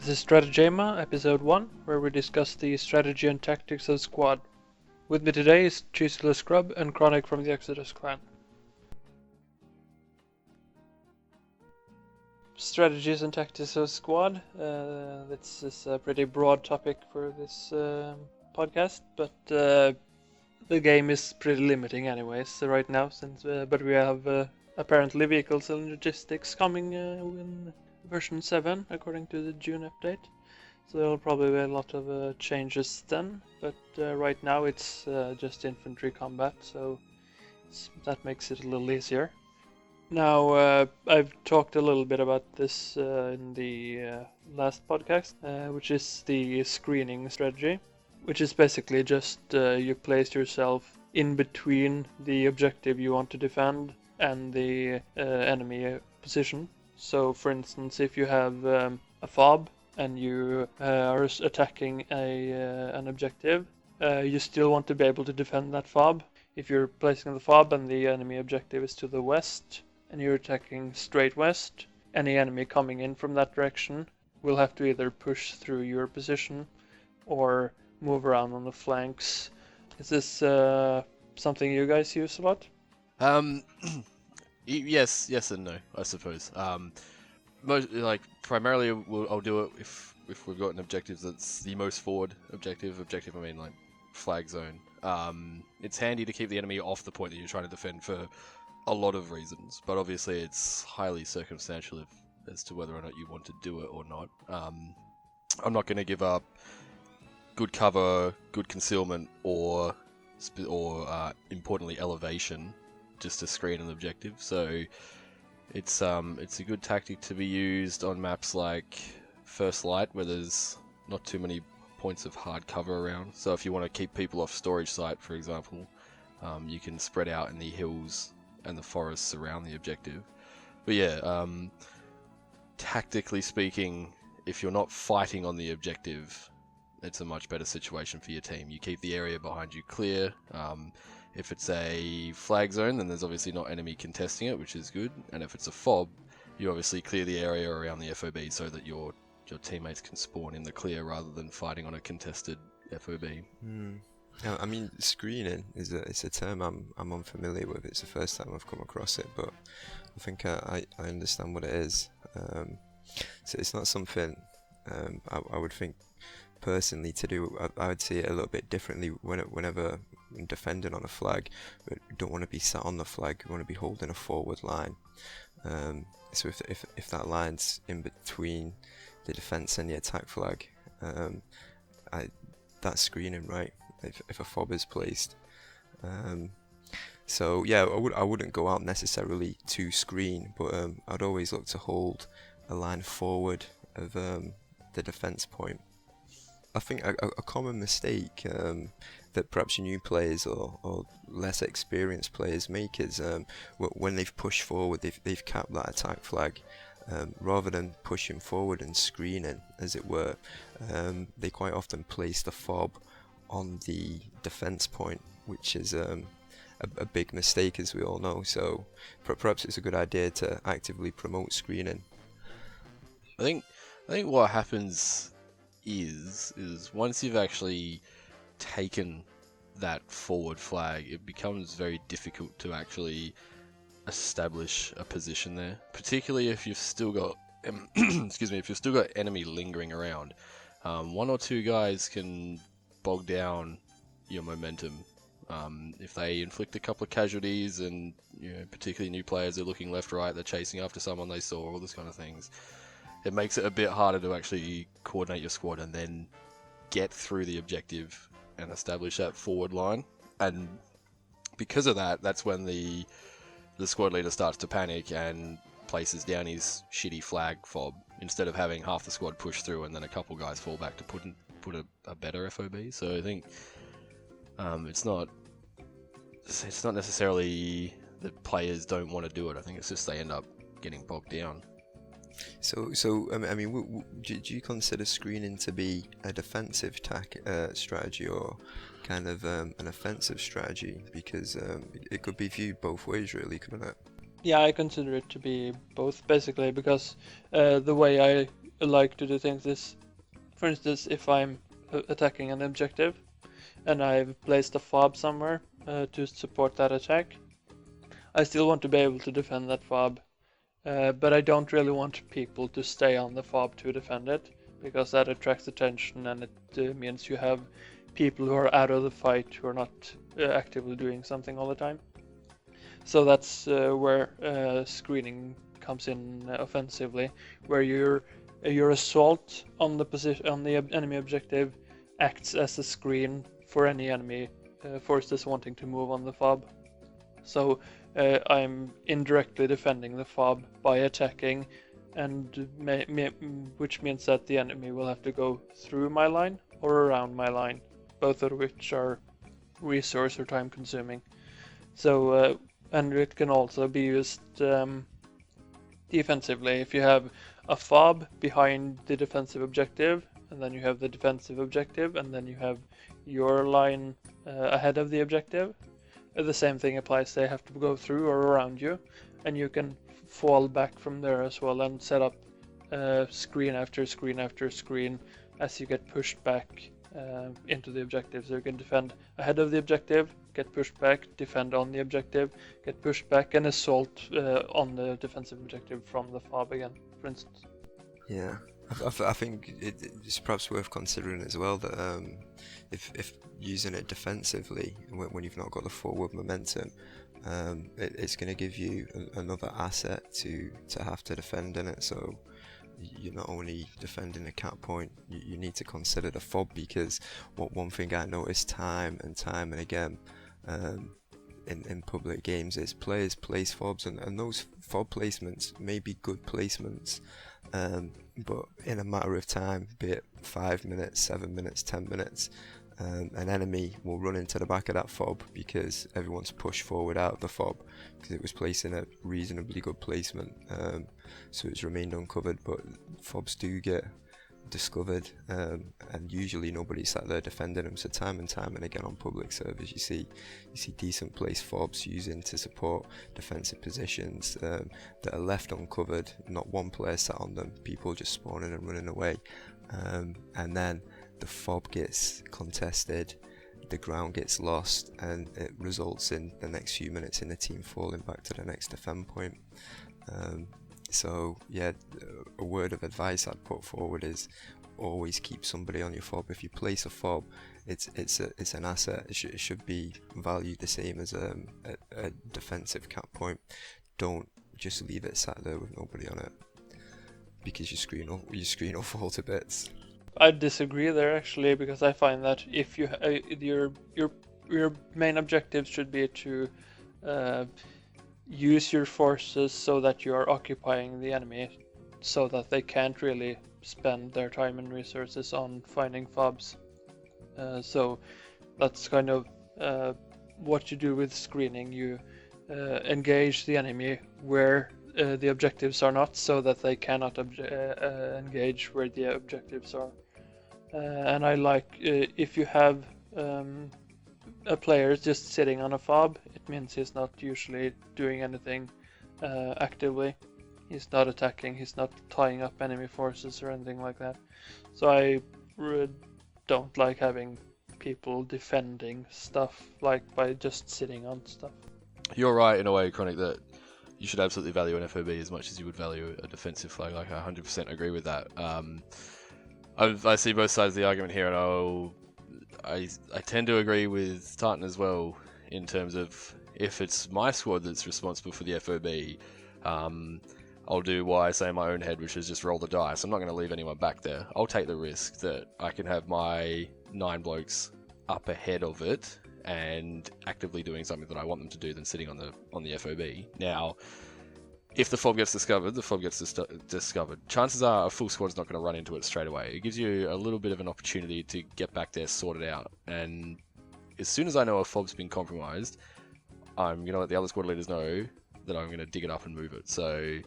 This is Strategema, episode 1, where we discuss the strategy and tactics of Squad. With me today is Chisel Scrub and Chronic from the Exodus clan. Strategies and tactics of Squad. This is a pretty broad topic for this podcast, but the game is pretty limiting anyways right now, but we have apparently vehicles and logistics coming in version 7 according to the June update. So there will probably be a lot of changes then, but right now it's just infantry combat, so that makes it a little easier. Now, I've talked a little bit about this in the last podcast, which is the screening strategy, which is basically just you place yourself in between the objective you want to defend and the enemy position. So, for instance, if you have a fob and you are attacking an objective, you still want to be able to defend that fob. If you're placing the fob and the enemy objective is to the west, and you're attacking straight west, any enemy coming in from that direction will have to either push through your position or move around on the flanks. Is this something you guys use a lot? Yes and no, I suppose. Primarily I'll do it if we've got an objective that's the most forward objective. I mean like flag zone. It's handy to keep the enemy off the point that you're trying to defend for a lot of reasons, but obviously it's highly circumstantial as to whether or not you want to do it or not. I'm not going to give up good cover, good concealment, or importantly elevation just to screen an objective. So it's a good tactic to be used on maps like First Light, where there's not too many points of hard cover around. So if you want to keep people off storage site, for example, you can spread out in the hills and the forests around the objective. But yeah, tactically speaking, if you're not fighting on the objective, it's a much better situation for your team. You keep the area behind you clear. If it's a flag zone, then there's obviously not enemy contesting it, which is good. And if it's a fob, you obviously clear the area around the FOB so that your teammates can spawn in the clear rather than fighting on a contested FOB. I mean, screening is a term I'm unfamiliar with. It's the first time I've come across it, but I think I understand what it is. So it's not something I would think personally to do. I would see it a little bit differently whenever defending on a flag. But you don't want to be sat on the flag. You want to be holding a forward line. So if that line's in between the defense and the attack flag, that's screening, right? If a fob is placed. So yeah, I wouldn't go out necessarily to screen, but I'd always look to hold a line forward of the defense point. I think a common mistake that perhaps new players or less experienced players make is when they've pushed forward, they've capped that attack flag. Rather than pushing forward and screening, as it were, they quite often place the fob on the defense point, which is a big mistake, as we all know. So perhaps it's a good idea to actively promote screening. I think what happens is once you've actually taken that forward flag, it becomes very difficult to actually establish a position there, particularly if you've still got if you've still got enemy lingering around. One or two guys can bog down your momentum. If they inflict a couple of casualties, and particularly new players are looking left, right, they're chasing after someone they saw, all this kind of things, it makes it a bit harder to actually coordinate your squad and then get through the objective and establish that forward line. And because of that, that's when the squad leader starts to panic and places down his shitty flag fob, instead of having half the squad push through and then a couple guys fall back to put a better FOB. So I think it's not necessarily that players don't want to do it. I think it's just they end up getting bogged down. So I mean, do you consider screening to be a defensive strategy or kind of an offensive strategy? Because it could be viewed both ways, really, couldn't it? Yeah, I consider it to be both, basically, because the way I like to do things is, for instance, if I'm attacking an objective and I've placed a fob somewhere to support that attack, I still want to be able to defend that fob, but I don't really want people to stay on the fob to defend it, because that attracts attention and it means you have people who are out of the fight who are not actively doing something all the time. So that's where screening comes in offensively, where your assault on the position on the enemy objective acts as a screen for any enemy forces wanting to move on the fob. So I'm indirectly defending the fob by attacking, and which means that the enemy will have to go through my line or around my line, both of which are resource or time consuming. So and it can also be used defensively. If you have a fob behind the defensive objective, and then you have the defensive objective, and then you have your line ahead of the objective, the same thing applies. They have to go through or around you, and you can fall back from there as well and set up screen after screen after screen as you get pushed back into the objective. So you can defend ahead of the objective, get pushed back, defend on the objective, get pushed back, and assault on the defensive objective from the fob again, for instance. Yeah, I think it's perhaps worth considering as well that if using it defensively when you've not got the forward momentum, it's going to give you another asset to have to defend in it. So you're not only defending a cap point, you need to consider the fob, because one thing I noticed time and again in public games is players place fobs, and those fob placements may be good placements, but in a matter of time, be it 5 minutes, 7 minutes, 10 minutes, an enemy will run into the back of that fob because everyone's pushed forward out of the fob because it was placed in a reasonably good placement, so it's remained uncovered. But fobs do get discovered, and usually nobody's sat there defending them. So time and time and again on public servers, you see decent placed fobs using to support defensive positions that are left uncovered. Not one player sat on them, people just spawning and running away, and then the fob gets contested, the ground gets lost, and it results in the next few minutes in the team falling back to the next defend point. So yeah, a word of advice I'd put forward is always keep somebody on your fob. If you place a fob, it's an asset. It should be valued the same as a defensive cap point. Don't just leave it sat there with nobody on it, because your screen will fall to bits. I disagree there actually, because I find that if you your main objective should be to use your forces so that you are occupying the enemy, so that they can't really spend their time and resources on finding fobs. So that's kind of what you do with screening. You engage the enemy where the objectives are not, so that they cannot engage where the objectives are. And I like if you have a player just sitting on a fob, it means he's not usually doing anything actively. He's not attacking, he's not tying up enemy forces or anything like that. So I don't like having people defending stuff like by just sitting on stuff. You're right in a way, Chronic, that you should absolutely value an FOB as much as you would value a defensive flag. Like, I 100% agree with that. I see both sides of the argument here, and I tend to agree with Tartan as well, in terms of if it's my squad that's responsible for the FOB, I'll do what I say in my own head, which is just roll the dice. I'm not going to leave anyone back there. I'll take the risk that I can have my 9 blokes up ahead of it and actively doing something that I want them to do than sitting on the FOB. Now, if the fob gets discovered, the fob gets discovered. Chances are a full squad's not going to run into it straight away. It gives you a little bit of an opportunity to get back there, sort it out. And as soon as I know a fob's been compromised, I'm going to let the other squad leaders know that I'm going to dig it up and move it. So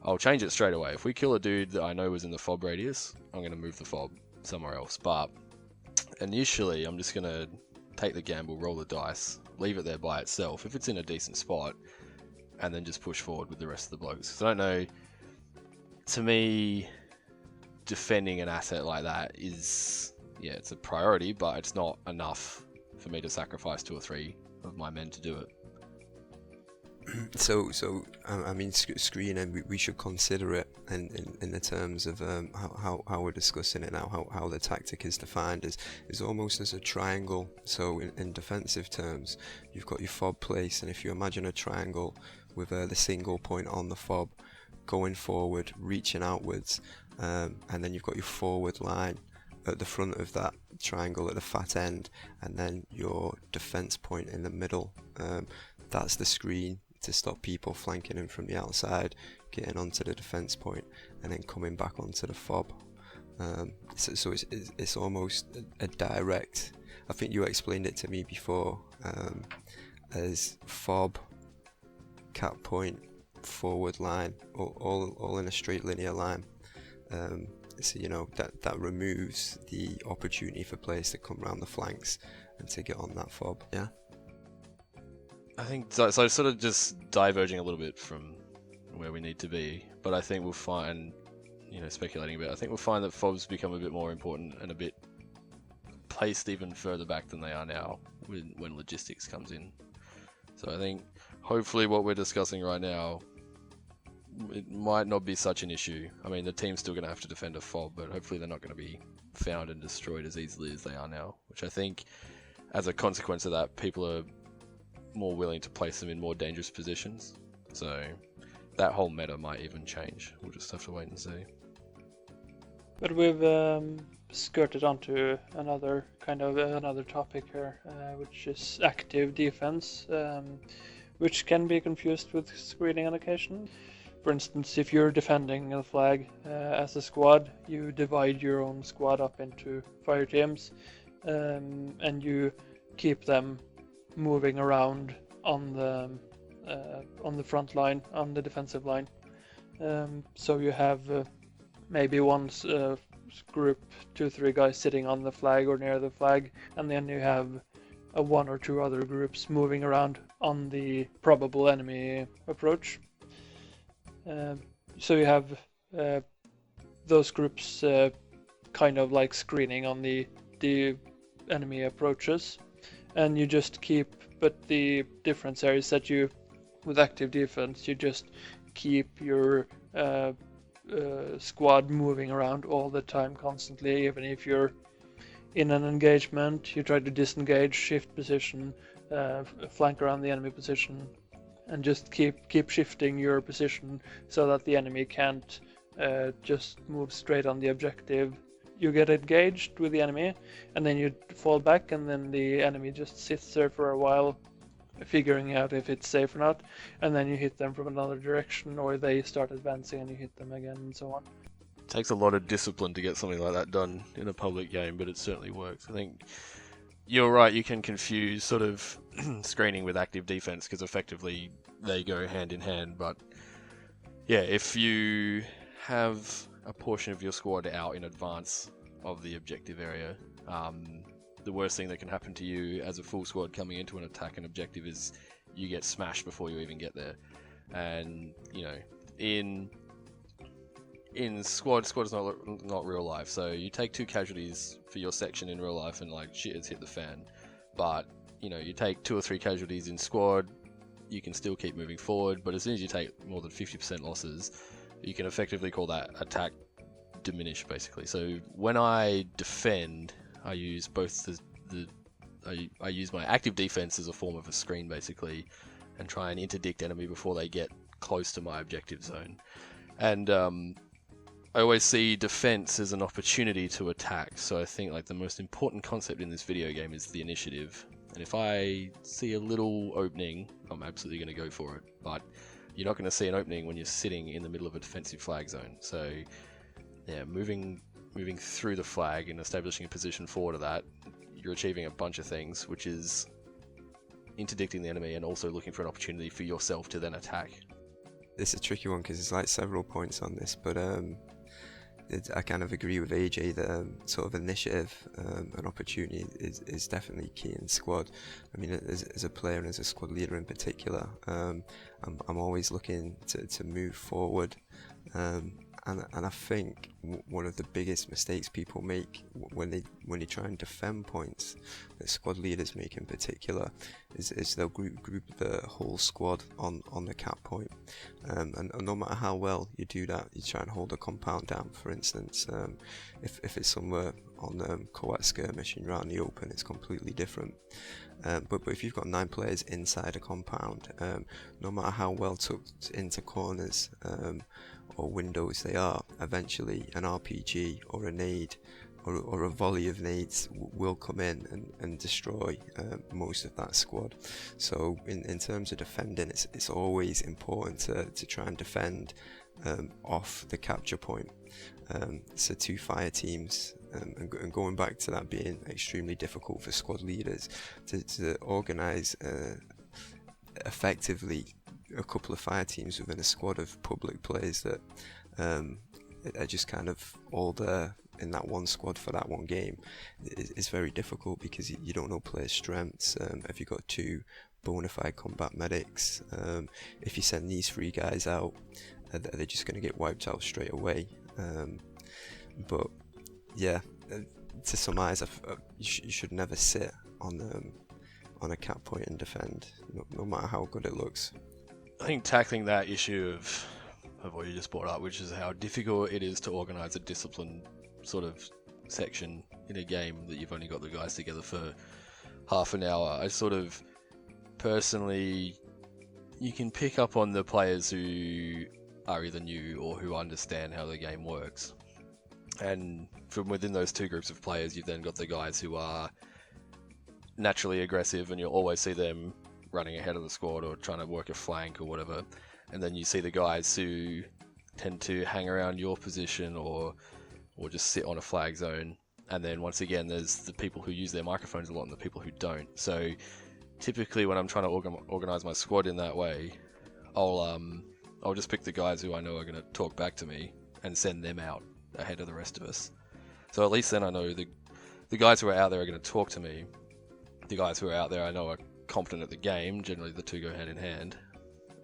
I'll change it straight away. If we kill a dude that I know was in the fob radius, I'm going to move the fob somewhere else. But initially, I'm just going to take the gamble, roll the dice, leave it there by itself if it's in a decent spot, and then just push forward with the rest of the blokes. Because I don't know, to me, defending an asset like that is, yeah, it's a priority, but it's not enough for me to sacrifice 2 or 3 of my men to do it. So I mean, screening, we should consider it in the terms of how we're discussing it now. How the tactic is defined is almost as a triangle. So in defensive terms, you've got your fob place, and if you imagine a triangle with the single point on the fob going forward, reaching outwards, and then you've got your forward line at the front of that triangle at the fat end, and then your defense point in the middle. That's the screen to stop people flanking in from the outside, getting onto the defense point, and then coming back onto the fob. So it's almost a direct. I think you explained it to me before as fob, cap point, forward line, all in a straight linear line. So that removes the opportunity for players to come around the flanks and to get on that fob. Yeah. I think so sort of just diverging a little bit from where we need to be, but I think we'll find, speculating a bit, I think we'll find that fobs become a bit more important and a bit placed even further back than they are now when logistics comes in. So I think hopefully what we're discussing right now, it might not be such an issue. I mean, the team's still going to have to defend a fob, but hopefully they're not going to be found and destroyed as easily as they are now, which I think as a consequence of that, people are more willing to place them in more dangerous positions. So that whole meta might even change. We'll just have to wait and see. But we've skirted onto another topic here, which is active defense, which can be confused with screening on occasion. For instance, if you're defending a flag as a squad, you divide your own squad up into fire teams, and you keep them moving around on the front line, on the defensive line. So you have maybe one group, 2-3 guys sitting on the flag or near the flag, and then you have 1 or 2 other groups moving around on the probable enemy approach. So you have those groups kind of like screening on the enemy approaches, and you just keep, but the difference there is that with active defense, you just keep your squad moving around all the time, constantly. Even if you're in an engagement, you try to disengage, shift position, flank around the enemy position, and just keep shifting your position so that the enemy can't just move straight on the objective. You get engaged with the enemy, and then you fall back, and then the enemy just sits there for a while, figuring out if it's safe or not, and then you hit them from another direction, or they start advancing and you hit them again, and so on. It takes a lot of discipline to get something like that done in a public game, but it certainly works. I think you're right, you can confuse sort of screening with active defense, because effectively they go hand in hand, but yeah, if you have a portion of your squad out in advance of the objective area, the worst thing that can happen to you as a full squad coming into an attack and objective is you get smashed before you even get there. And in squad is not real life, so you take 2 casualties for your section in real life and like shit has hit the fan. But you take 2 or 3 casualties in squad, you can still keep moving forward, but as soon as you take more than 50% losses, you can effectively call that attack diminished, basically. So when I defend, I use both I use my active defense as a form of a screen, basically, and try and interdict enemy before they get close to my objective zone. And I always see defense as an opportunity to attack. So I think like the most important concept in this video game is the initiative. And if I see a little opening, I'm absolutely going to go for it. But you're not going to see an opening when you're sitting in the middle of a defensive flag zone. So yeah, moving through the flag and establishing a position forward of that, you're achieving a bunch of things, which is interdicting the enemy and also looking for an opportunity for yourself to then attack. It's a tricky one because there's like several points on this, but I kind of agree with AJ that sort of initiative and opportunity is definitely key in squad. I mean, as a player and as a squad leader in particular, I'm always looking to move forward. And I think one of the biggest mistakes people make when they try and defend points, that squad leaders make in particular, is they'll group the whole squad on the cap point. And no matter how well you do that, you try and hold a compound down, for instance. If it's somewhere on co-op skirmishing around the open, it's completely different. But if you've got 9 players inside a compound, no matter how well tucked into corners or windows they are, eventually an RPG or a nade or a volley of nades will come in and destroy most of that squad. So in terms of defending, it's always important to try and defend off the capture point. So 2 fire teams, and going back to that being extremely difficult for squad leaders to organise effectively a couple of fire teams within a squad of public players that are just kind of all there in that one squad for that one game is very difficult, because you don't know players' strengths. If you've got 2 bona fide combat medics, if you send these 3 guys out, they're just going to get wiped out straight away. But yeah, to surmise, you should never sit on a cap point and defend, no matter how good it looks. I think tackling that issue of what you just brought up, which is how difficult it is to organise a disciplined sort of section in a game that you've only got the guys together for half an hour. I sort of personally, you can pick up on the players who are either new or who understand how the game works. And from within those 2 groups of players, you've then got the guys who are naturally aggressive, and you'll always see them running ahead of the squad or trying to work a flank or whatever. And then you see the guys who tend to hang around your position or just sit on a flag zone. And then once again, there's the people who use their microphones a lot and the people who don't. So typically when I'm trying to organize my squad in that way, I'll just pick the guys who I know are going to talk back to me and send them out ahead of the rest of us. So at least then I know the guys who are out there are going to talk to me. The guys who are out there I know are competent at the game. Generally the 2 go hand in hand.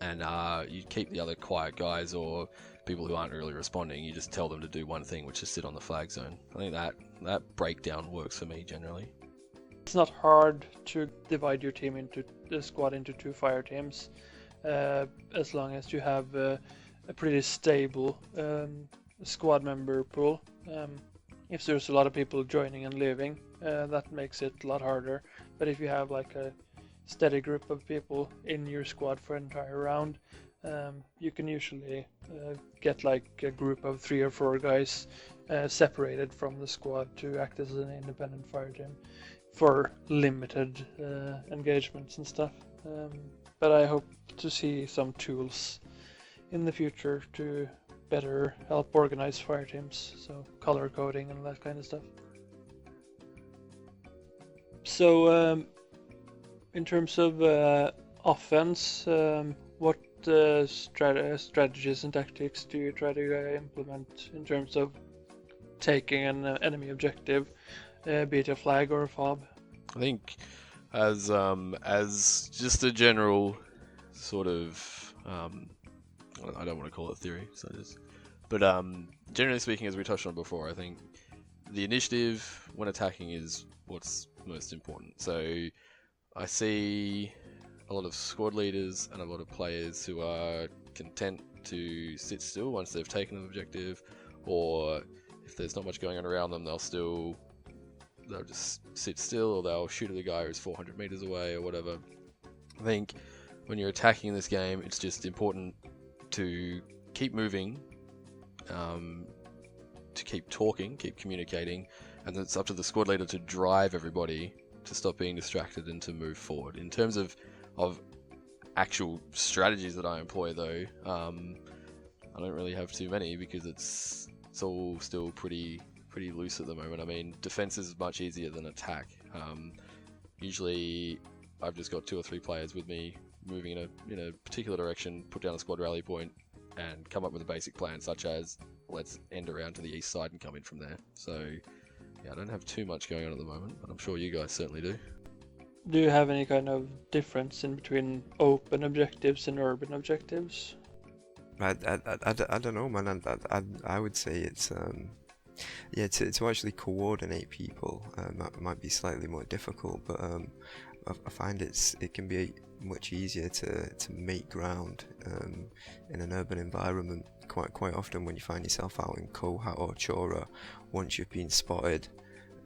And you keep the other quiet guys or people who aren't really responding, you just tell them to do one thing, which is sit on the flag zone. I think that breakdown works for me generally. It's not hard to divide your team into the squad into 2 fire teams, as long as you have a pretty stable squad member pool. If there's a lot of people joining and leaving, that makes it a lot harder. But if you have like a steady group of people in your squad for an entire round, you can usually get like a group of 3 or 4 guys separated from the squad to act as an independent fire team for limited engagements and stuff. But I hope to see some tools in the future to better help organize fire teams, so color coding and that kind of stuff. So in terms of offense, what strategies and tactics do you try to implement in terms of taking an enemy objective, be it a flag or a fob? I think as just a general sort of I don't want to call it theory, but generally speaking, as we touched on before, I think the initiative when attacking is what's most important. So I see a lot of squad leaders and a lot of players who are content to sit still once they've taken an objective, or if there's not much going on around them, they'll just sit still, or they'll shoot at the guy who's 400 meters away or whatever. I think when you're attacking in this game, it's just important to keep moving, to keep talking, keep communicating, and then it's up to the squad leader to drive everybody to stop being distracted and to move forward. In terms of actual strategies that I employ, though, I don't really have too many, because it's all still pretty loose at the moment. I mean, defense is much easier than attack. Usually I've just got 2 or 3 players with me moving in a particular direction, put down a squad rally point, and come up with a basic plan, such as let's end around to the east side and come in from there. So yeah, I don't have too much going on at the moment, but I'm sure you guys certainly do. Do you have any kind of difference in between open objectives and urban objectives? I don't know, man. I would say it's yeah, to actually coordinate people might be slightly more difficult, but I find it can be much easier to make ground in an urban environment. Quite often when you find yourself out in Kohat or Chora, once you've been spotted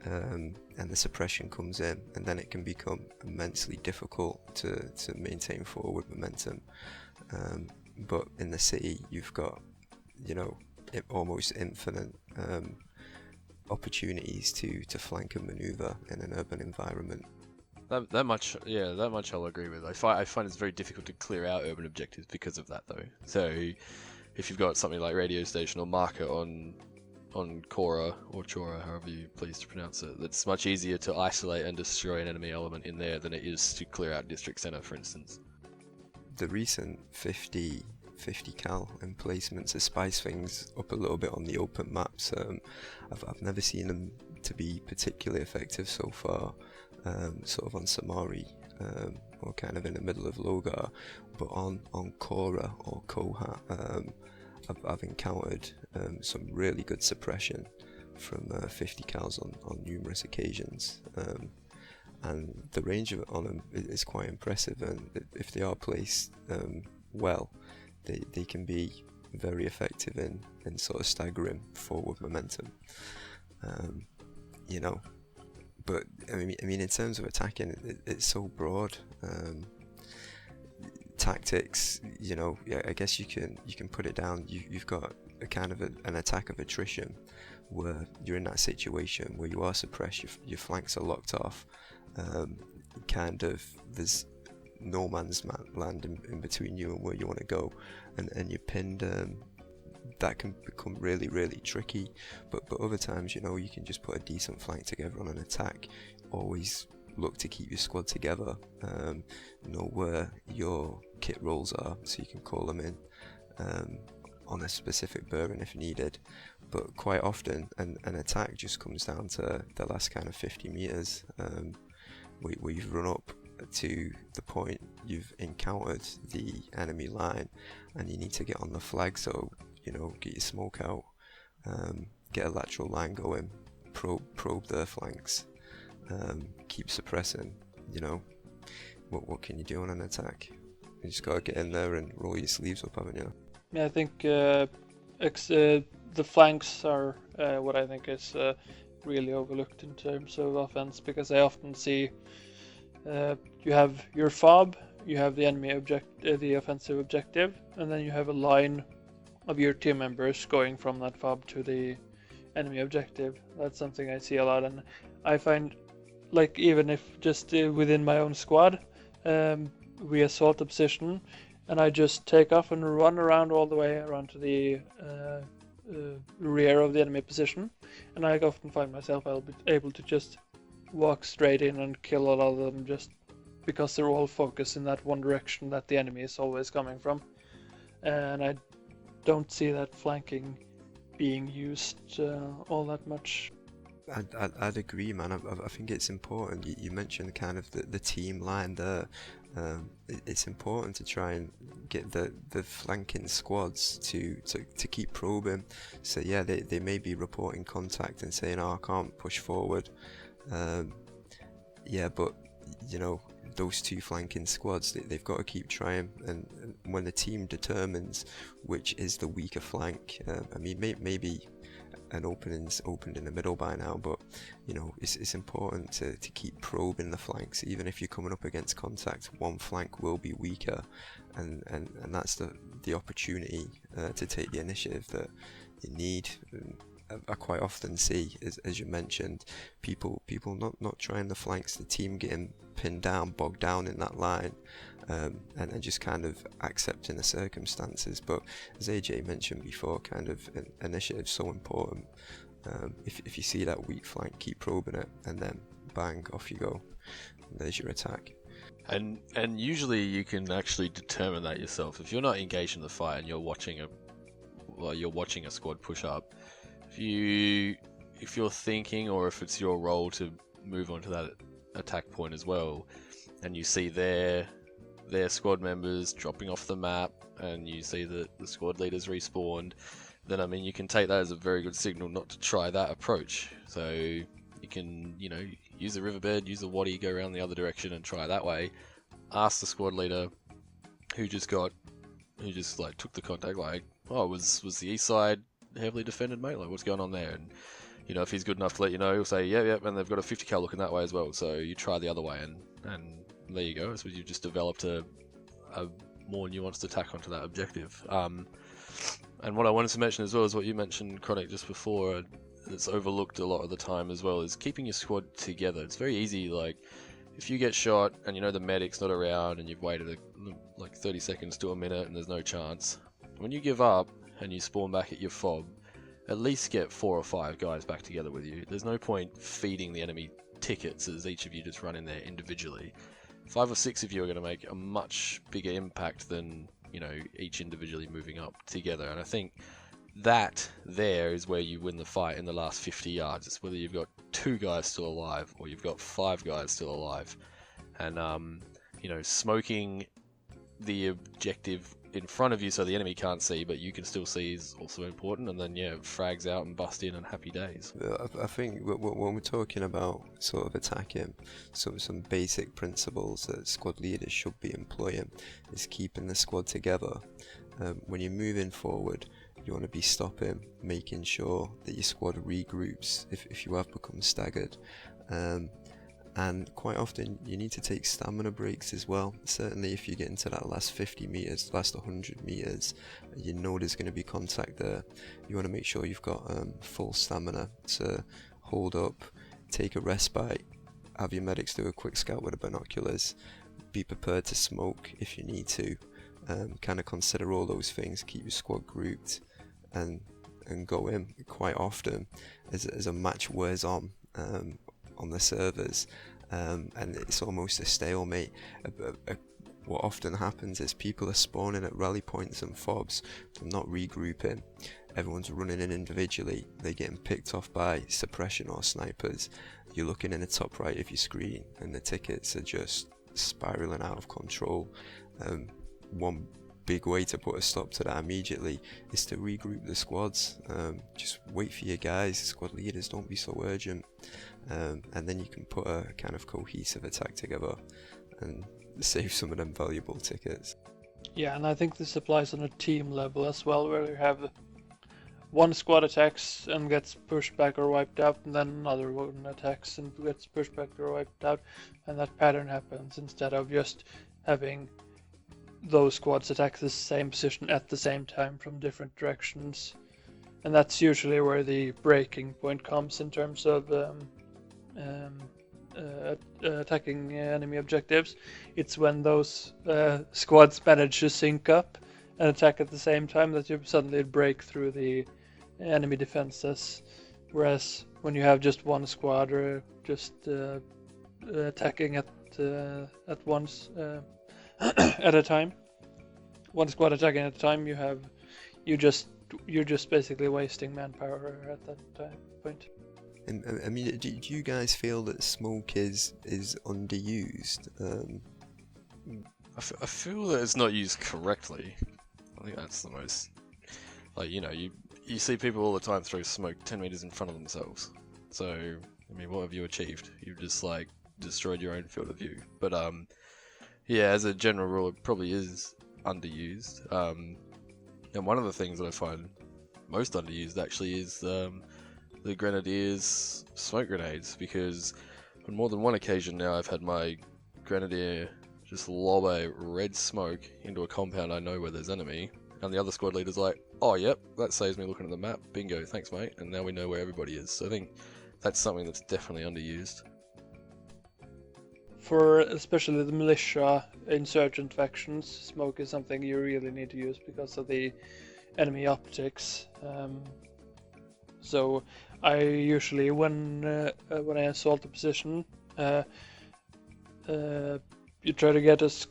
and the suppression comes in, and then it can become immensely difficult to maintain forward momentum. But in the city, you've got, almost infinite opportunities to flank and maneuver in an urban environment. That much I'll agree with. I find it's very difficult to clear out urban objectives because of that, though. So if you've got something like radio station or marker on Cora or Chora, however you please to pronounce it, it's much easier to isolate and destroy an enemy element in there than it is to clear out district center, for instance. The recent 50 cal emplacements to spice things up a little bit on the open maps. I've never seen them to be particularly effective so far, sort of on Samari, or kind of in the middle of Logar, but on Cora or Kohat, I've encountered some really good suppression from 50 cals on numerous occasions. And the range of it on them is quite impressive, and if they are placed well, they can be very effective in sort of staggering forward momentum. But I mean, in terms of attacking, it's so broad. Tactics, I guess you can put it down. You've got a kind of an attack of attrition, where you're in that situation where you are suppressed, your flanks are locked off. Kind of there's no man's land in between you and where you want to go, and you're pinned. That can become really, really tricky, but other times, you can just put a decent flank together on an attack. Always look to keep your squad together, know where your kit rolls are so you can call them in on a specific burn if needed. But quite often an attack just comes down to the last kind of 50 meters, where you've run up to the point you've encountered the enemy line and you need to get on the flag. So get your smoke out, get a lateral line going, probe their flanks, keep suppressing. What can you do on an attack? You just gotta get in there and roll your sleeves up, haven't you? Yeah, I think the flanks are what I think is really overlooked in terms of offense, because I often see you have your fob, you have the enemy the offensive objective, and then you have a line of your team members going from that fob to the enemy objective. That's something I see a lot, and I find, like, even if just within my own squad, we assault a position, and I just take off and run around all the way around to the rear of the enemy position, and I often find myself I'll be able to just walk straight in and kill a lot of them, just because they're all focused in that one direction that the enemy is always coming from. And I don't see that flanking being used all that much. I'd agree, man. I think it's important. You mentioned kind of the team line there. It's important to try and get the flanking squads to keep probing. So yeah, they may be reporting contact and saying, "Oh, I can't push forward." Yeah, but those two flanking squads, they've got to keep trying. And when the team determines which is the weaker flank, I mean, maybe an opening's opened in the middle by now, but it's important to keep probing the flanks. Even if you're coming up against contact, one flank will be weaker, and that's the opportunity to take the initiative that you need. I quite often see, as you mentioned, people not trying the flanks, the team getting pinned down, bogged down in that line, and just kind of accepting the circumstances. But as AJ mentioned before, kind of initiative's so important. If you see that weak flank, keep probing it, and then bang, off you go. And there's your attack. And usually you can actually determine that yourself. If you're not engaged in the fight and you're watching a squad push up, if you're thinking, or if it's your role to move on to that attack point as well, and you see their their squad members dropping off the map, and you see that the squad leaders respawned, then I mean you can take that as a very good signal not to try that approach. So you can, you know, use the riverbed, use the waddy, go around the other direction and try that way. Ask the squad leader who just like took the contact, like, oh, was the east side heavily defended, mate? Like, what's going on there? And you know, if he's good enough to let you know, he'll say, yeah, and they've got a 50 cal looking that way as well. So you try the other way, and there you go. So you've just developed a more nuanced attack onto that objective. And what I wanted to mention as well is what you mentioned, Chronic, just before. That's overlooked a lot of the time as well, is keeping your squad together. It's very easy, like, if you get shot and you know the medic's not around and you've waited like 30 seconds to a minute and there's no chance, when you give up and you spawn back at your fob, at least get 4 or 5 guys back together with you. There's no point feeding the enemy tickets as each of you just run in there individually. 5 or 6 of you are going to make a much bigger impact than, you know, each individually moving up together. And I think that there is where you win the fight in the last 50 yards. It's whether you've got 2 guys still alive or you've got 5 guys still alive. And, you know, smoking the objective in front of you so the enemy can't see, but you can still see, is also important. And then, yeah, frags out and bust in and happy days. I think when we're talking about sort of attacking, some basic principles that squad leaders should be employing is keeping the squad together. When you're moving forward, you want to be stopping, making sure that your squad regroups if you have become staggered. And quite often you need to take stamina breaks as well. Certainly if you get into that last 50 meters, last 100 meters, you know there's going to be contact there. You want to make sure you've got full stamina to hold up, take a respite, have your medics do a quick scout with the binoculars, be prepared to smoke if you need to. Kind of consider all those things, keep your squad grouped, and go in. Quite often as a match wears on the servers, and it's almost a stalemate. What often happens is people are spawning at rally points and fobs, not regrouping. Everyone's running in individually. They're getting picked off by suppression or snipers. You're looking in the top right of your screen and the tickets are just spiraling out of control. One big way to put a stop to that immediately is to regroup the squads. Just wait for your guys, squad leaders, don't be so urgent, and then you can put a kind of cohesive attack together and save some of them valuable tickets. Yeah, and I think this applies on a team level as well, where you have one squad attacks and gets pushed back or wiped out, and then another one attacks and gets pushed back or wiped out, and that pattern happens instead of just having those squads attack the same position at the same time from different directions. And that's usually where the breaking point comes in terms of attacking enemy objectives. It's when those squads manage to sync up and attack at the same time that you suddenly break through the enemy defenses. Whereas when you have just one squad or just attacking at once at a time, one squad attacking at a time, you're just basically wasting manpower at that point. And I mean, do you guys feel that smoke is underused? I feel that it's not used correctly. I think that's the most, like, you know, you see people all the time throw smoke 10 meters in front of themselves. So, I mean, what have you achieved? You've just, like, destroyed your own field of view. But, yeah, as a general rule, it probably is underused. And one of the things that I find most underused, actually, is the Grenadiers' smoke grenades, because on more than one occasion now I've had my Grenadier just lob a red smoke into a compound I know where there's enemy, and the other squad leader's like, oh yep, that saves me looking at the map, bingo, thanks mate, and now we know where everybody is. So I think that's something that's definitely underused. For especially the militia insurgent factions, smoke is something you really need to use because of the enemy optics. So I usually, when I assault a position, you try to get us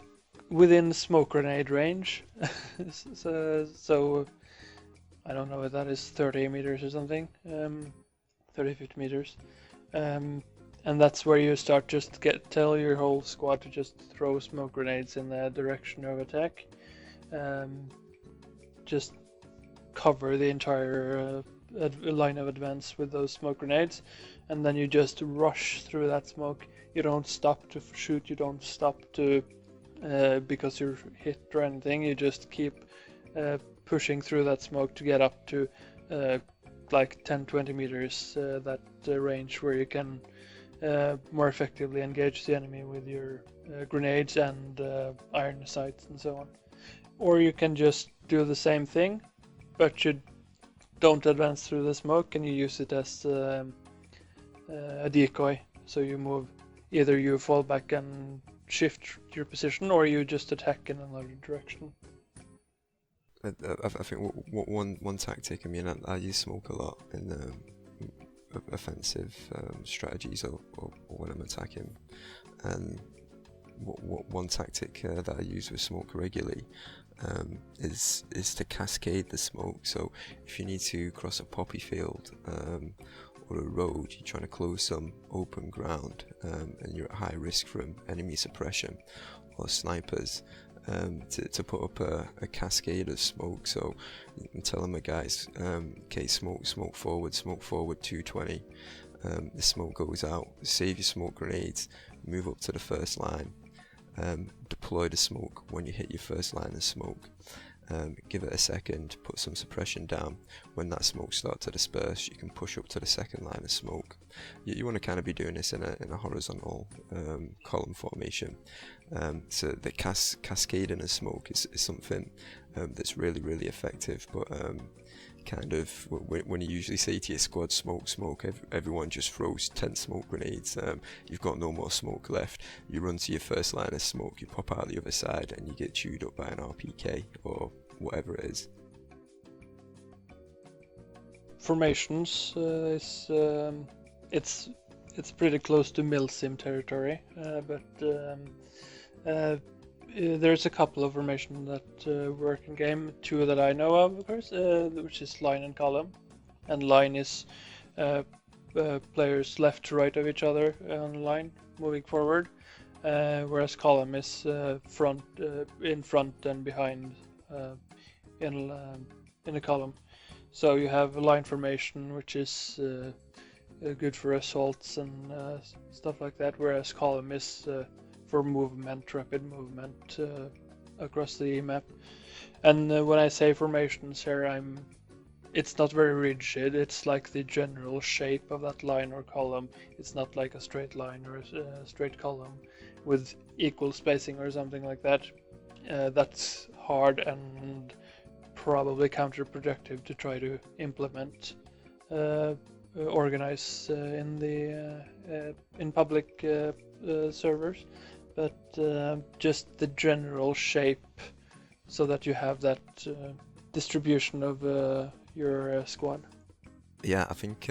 within smoke grenade range. so I don't know if that is 30 meters or something, 30-50 meters. And that's where you start just tell your whole squad to just throw smoke grenades in the direction of attack. Just cover the entire line of advance with those smoke grenades, and then you just rush through that smoke. You don't stop to shoot, you don't stop to because you're hit or anything. You just keep pushing through that smoke to get up to like 10-20 meters, that range where you can more effectively engage the enemy with your grenades and iron sights and so on. Or you can just do the same thing, but you don't advance through the smoke and you use it as a decoy. So you move, either you fall back and shift your position, or you just attack in another direction. I think one tactic, I mean, I use smoke a lot in offensive strategies or when I'm attacking. And one tactic that I use with smoke regularly is to cascade the smoke. So if you need to cross a poppy field or a road, you're trying to close some open ground and you're at high risk from enemy suppression or snipers, to put up a cascade of smoke. So you can tell my guys, okay, smoke forward 220. The smoke goes out, save your smoke grenades, move up to the first line, deploy the smoke when you hit your first line of smoke. Give it a second, put some suppression down. When that smoke starts to disperse, you can push up to the second line of smoke. You want to kind of be doing this in a horizontal column formation. So the cascading of smoke is something that's really effective, but kind of when you usually say to your squad, smoke, everyone just throws 10 smoke grenades. You've got no more smoke left. You run to your first line of smoke, you pop out the other side, and you get chewed up by an RPK or whatever it is. Formations is it's pretty close to milsim territory, but there's a couple of formations that work in game. Two that I know of course, which is line and column. And line is players left to right of each other on line moving forward, whereas column is in front and behind in a column. So you have a line formation, which is good for assaults and stuff like that, whereas column is for movement, rapid movement across the map. And when I say formations here, it's not very rigid. It's like the general shape of that line or column. It's not like a straight line or a straight column with equal spacing or something like that. That's hard and probably counterproductive to try to implement, organize in public servers. But just the general shape, so that you have that distribution of your squad. Yeah, I think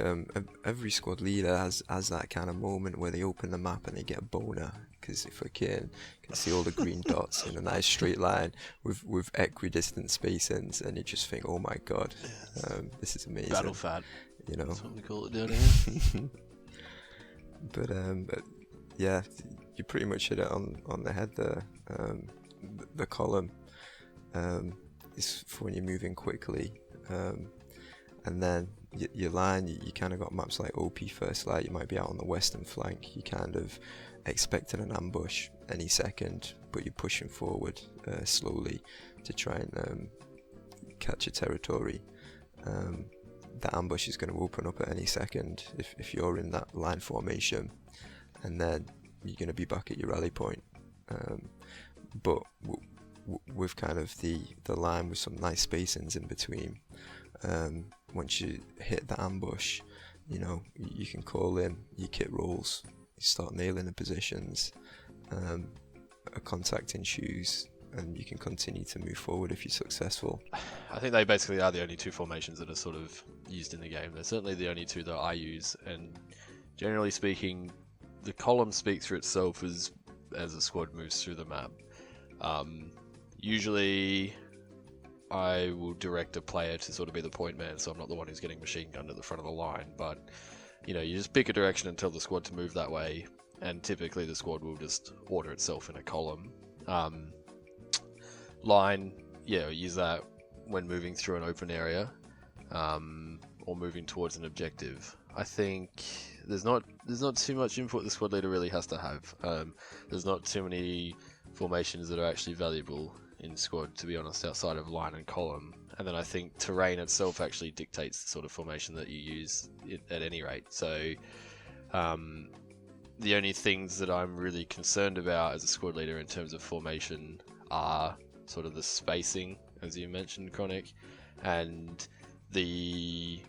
every squad leader has that kind of moment where they open the map and they get a boner because they can see all the green dots in a nice straight line with equidistant spacings, and you just think, oh my god, this is amazing. Battle fat. You know. That's what we call it down here. But yeah, you pretty much hit it on the head there. The column is for when you're moving quickly, and then your line, you kind of got maps like OP First Light. You might be out on the western flank, you kind of expecting an ambush any second, but you're pushing forward slowly to try and catch a territory. That ambush is going to open up at any second if you're in that line formation, and then you're going to be back at your rally point. But with kind of the line with some nice spacings in between, once you hit the ambush, you know, you can call in your kit rolls, you start nailing the positions, a contact ensues, and you can continue to move forward if you're successful. I think they basically are the only two formations that are sort of used in the game. They're certainly the only two that I use, and generally speaking, the column speaks for itself as the squad moves through the map. Usually I will direct a player to sort of be the point man, so I'm not the one who's getting machine gunned at the front of the line, but you just pick a direction and tell the squad to move that way, and typically the squad will just order itself in a column. Line, use that when moving through an open area, or moving towards an objective. I think there's not too much input the squad leader really has to have. There's not too many formations that are actually valuable in squad, to be honest, outside of line and column. And then I think terrain itself actually dictates the sort of formation that you use at any rate. So the only things that I'm really concerned about as a squad leader in terms of formation are sort of the spacing, as you mentioned, Chronic, and I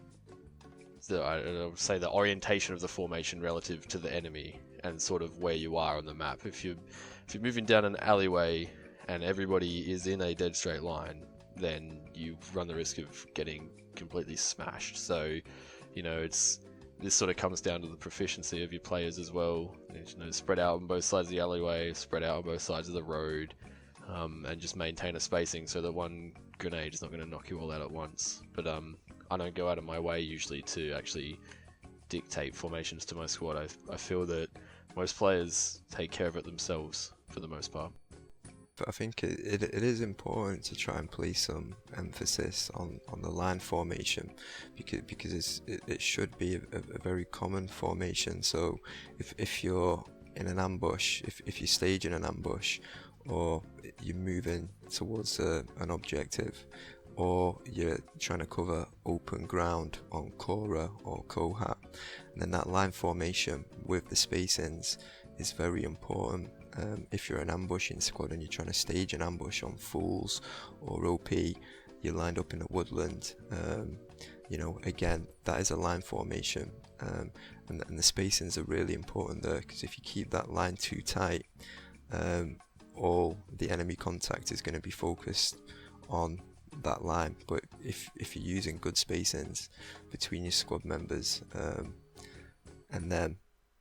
would say the orientation of the formation relative to the enemy and sort of where you are on the map. If you're moving down an alleyway and everybody is in a dead straight line, then you run the risk of getting completely smashed. So, this sort of comes down to the proficiency of your players as well. Spread out on both sides of the alleyway, spread out on both sides of the road, and just maintain a spacing so that one grenade is not going to knock you all out at once. But I don't go out of my way usually to actually dictate formations to my squad. I feel that most players take care of it themselves for the most part. But I think it is important to try and place some emphasis on the line formation, because it should be a very common formation. So if you're in an ambush, if you're staging an ambush, or you're moving towards an objective, or you're trying to cover open ground on Cora or Kohat, then that line formation with the spacings is very important. If you're an ambushing squad and you're trying to stage an ambush on Fools or OP, you're lined up in a woodland, again, that is a line formation, and the spacings are really important there, because if you keep that line too tight, all the enemy contact is going to be focused on that line. But if you're using good spacings between your squad members, and then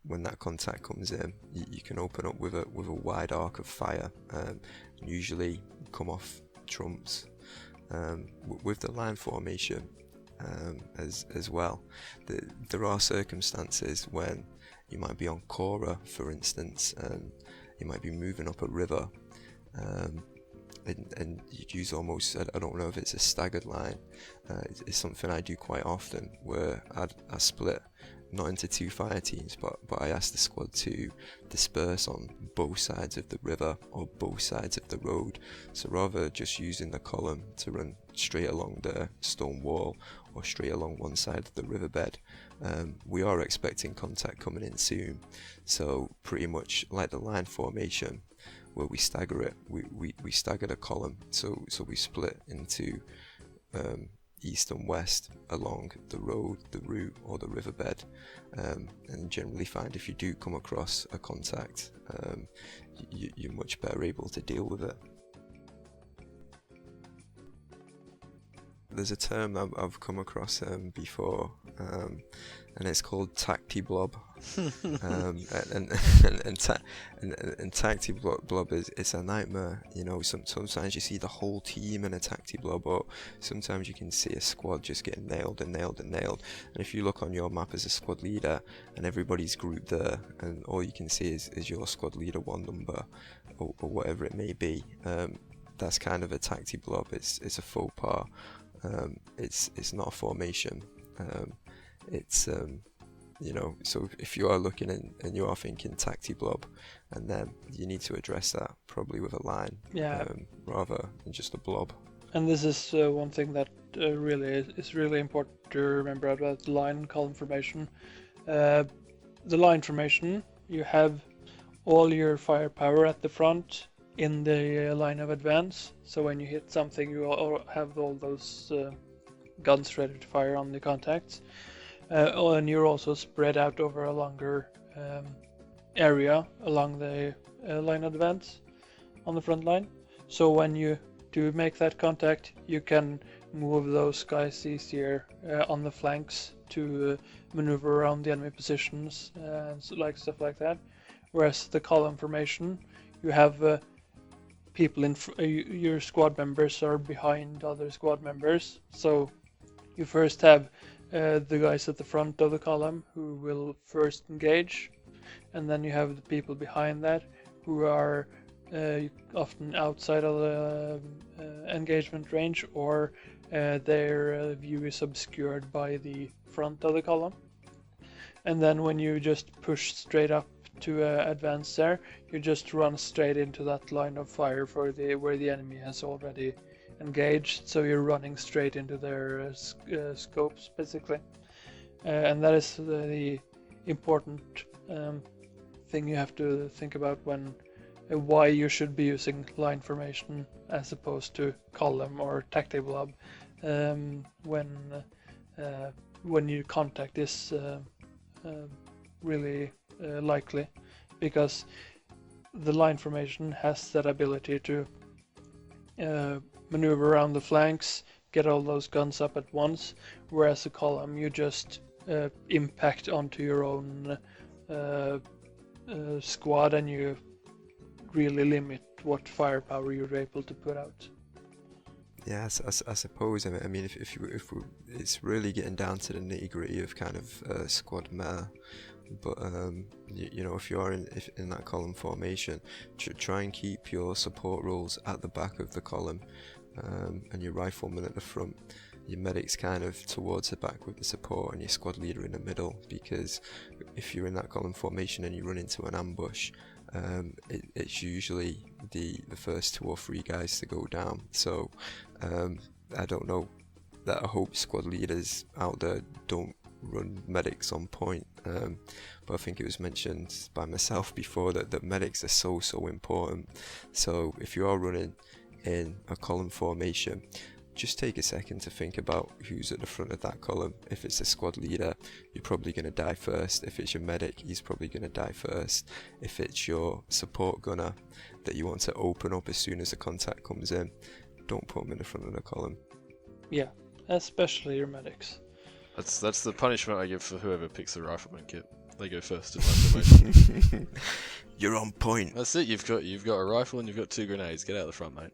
when that contact comes in, you can open up with a wide arc of fire, and usually come off trumps. With the line formation as well, there are circumstances when you might be on Cora, for instance, and you might be moving up a river, and you'd use almost, I don't know if it's a staggered line, it's something I do quite often, where I split not into two fire teams, but I asked the squad to disperse on both sides of the river or both sides of the road. So rather just using the column to run straight along the stone wall or straight along one side of the riverbed, we are expecting contact coming in soon. So pretty much like the line formation, where we stagger it, we stagger the column, so we split into east and west along the road, the route, or the riverbed, and generally find if you do come across a contact, you're much better able to deal with it. There's a term I've come across before, and it's called tacti blob. And tacti blob it's a nightmare. Sometimes you see the whole team in a tacti blob, or sometimes you can see a squad just getting nailed. And if you look on your map as a squad leader and everybody's grouped there, and all you can see is your squad leader one number or whatever it may be, that's kind of a tacti blob. It's a faux pas. It's not a formation. So if you are looking and you are thinking tacti blob, and then you need to address that probably with a line, rather than just a blob. And this is one thing that is really important to remember about line and column formation. The line formation, you have all your firepower at the front in the line of advance. So when you hit something, you have all those guns ready to fire on the contacts. And you're also spread out over a longer area along the line of advance on the front line. So when you do make that contact, you can move those guys easier on the flanks to maneuver around the enemy positions and stuff like that. Whereas the column formation, you have people your squad members are behind other squad members. So you first have the guys at the front of the column who will first engage, and then you have the people behind that who are often outside of the engagement range, or their view is obscured by the front of the column. And then when you just push straight up to advance there, you just run straight into that line of fire for where the enemy has already engaged, so you're running straight into their scopes basically. And that is the important thing you have to think about when why you should be using line formation as opposed to column or tactic blob when your contact is really likely, because the line formation has that ability to maneuver around the flanks, get all those guns up at once, whereas a column you just impact onto your own squad, and you really limit what firepower you're able to put out. Yeah, I suppose. I mean, if it's really getting down to the nitty gritty of kind of squad meta. But you know, if you're in that column formation, try and keep your support roles at the back of the column, and your rifleman at the front, your medics kind of towards the back with the support, and your squad leader in the middle. Because if you're in that column formation and you run into an ambush, it's usually the first 2 or 3 guys to go down. So I don't know, that I hope squad leaders out there don't run medics on point, but I think it was mentioned by myself before that medics are so important. So if you are running in a column formation, just take a second to think about who's at the front of that column. If it's a squad leader, you're probably going to die first. If it's your medic, he's probably going to die first. If it's your support gunner that you want to open up as soon as the contact comes in, don't put him in the front of the column. Yeah, especially your medics. That's the punishment I give for whoever picks the rifleman kit. They go first in line formation. You're on point. That's it. You've got a rifle and you've got 2 grenades. Get out of the front, mate.